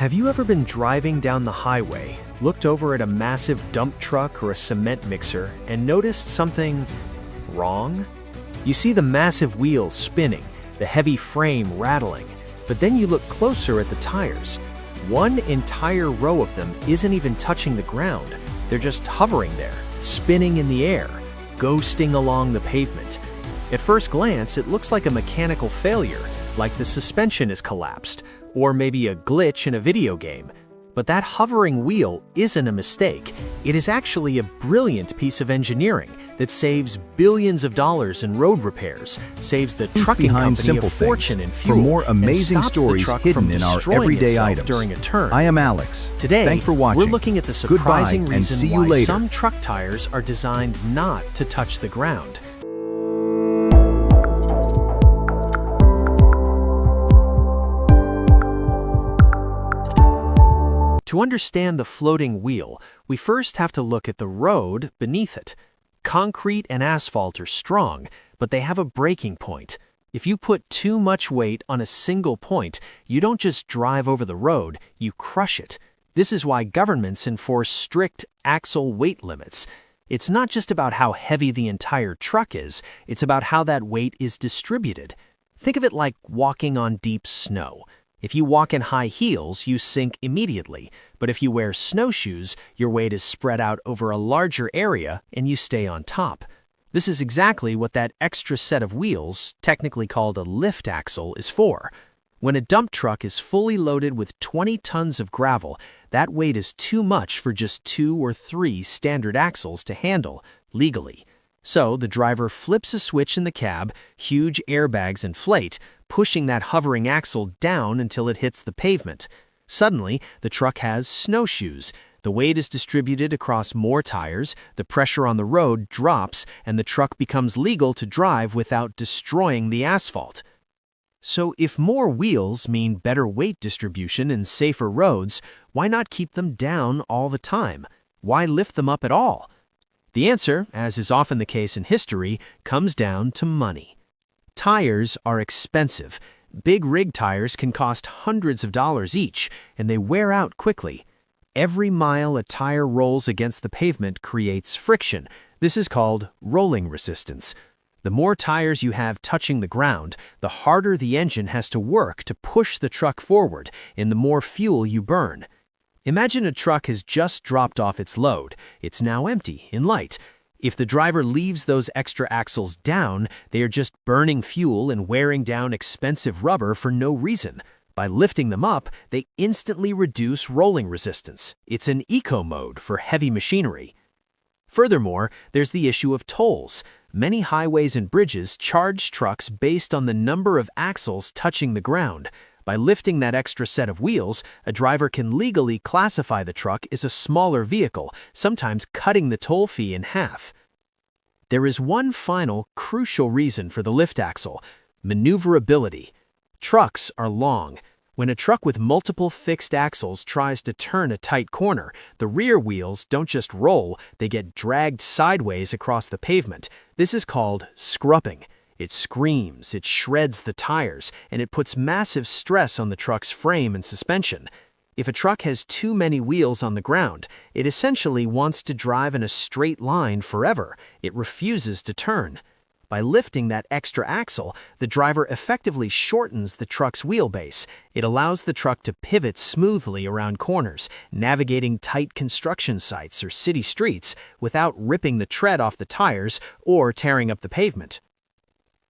Have you ever been driving down the highway, looked over at a massive dump truck or a cement mixer, and noticed something wrong? You see the massive wheels spinning, the heavy frame rattling, but then you look closer at the tires. One entire row of them isn't even touching the ground. They're just hovering there, spinning in the air, ghosting along the pavement. At first glance, it looks like a mechanical failure, like the suspension is collapsed, or maybe a glitch in a video game. But that hovering wheel isn't a mistake. It is actually a brilliant piece of engineering that saves billions of dollars in road repairs, saves the trucking company a fortune in fuel, for more amazing and stops stories the truck hidden from in our destroying everyday itself items. during a turn. I am Alex. Today, thanks for watching. we're looking at the surprising Goodbye, and reason see you why later. some truck tires are designed not to touch the ground. To understand the floating wheel, we first have to look at the road beneath it. Concrete and asphalt are strong, but they have a breaking point. If you put too much weight on a single point, you don't just drive over the road, you crush it. This is why governments enforce strict axle weight limits. It's not just about how heavy the entire truck is, it's about how that weight is distributed. Think of it like walking on deep snow. If you walk in high heels, you sink immediately, but if you wear snowshoes, your weight is spread out over a larger area and you stay on top. This is exactly what that extra set of wheels, technically called a lift axle, is for. When a dump truck is fully loaded with 20 tons of gravel, that weight is too much for just 2 or 3 standard axles to handle legally. So the driver flips a switch in the cab, huge airbags inflate, pushing that hovering axle down until it hits the pavement. Suddenly, the truck has snowshoes. The weight is distributed across more tires, the pressure on the road drops, and the truck becomes legal to drive without destroying the asphalt. So if more wheels mean better weight distribution and safer roads, why not keep them down all the time? Why lift them up at all? The answer, as is often the case in history, comes down to money. Tires are expensive. Big rig tires can cost hundreds of dollars each, and they wear out quickly. Every mile a tire rolls against the pavement creates friction. This is called rolling resistance. The more tires you have touching the ground, the harder the engine has to work to push the truck forward, and the more fuel you burn. Imagine a truck has just dropped off its load. It's now empty, in light. If the driver leaves those extra axles down, they are just burning fuel and wearing down expensive rubber for no reason. By lifting them up, they instantly reduce rolling resistance. It's an eco mode for heavy machinery. Furthermore, there's the issue of tolls. Many highways and bridges charge trucks based on the number of axles touching the ground. By lifting that extra set of wheels, a driver can legally classify the truck as a smaller vehicle, sometimes cutting the toll fee in half. There is one final, crucial reason for the lift axle: maneuverability. Trucks are long. When a truck with multiple fixed axles tries to turn a tight corner, the rear wheels don't just roll, they get dragged sideways across the pavement. This is called scrubbing. It screams, it shreds the tires, and it puts massive stress on the truck's frame and suspension. If a truck has too many wheels on the ground, it essentially wants to drive in a straight line forever. It refuses to turn. By lifting that extra axle, the driver effectively shortens the truck's wheelbase. It allows the truck to pivot smoothly around corners, navigating tight construction sites or city streets without ripping the tread off the tires or tearing up the pavement.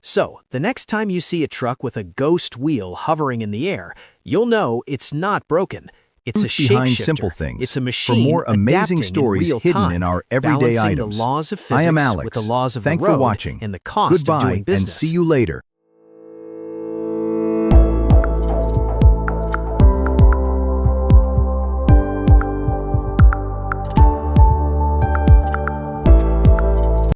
So, the next time you see a truck with a ghost wheel hovering in the air, you'll know it's not broken. It's a behind shapeshifter. simple things. It's a machine For more amazing adapting stories in real hidden time, in our everyday balancing items. the laws of I physics am Alex. with the laws of Thanks the road for watching. and the cost of Goodbye, doing business. and see you later.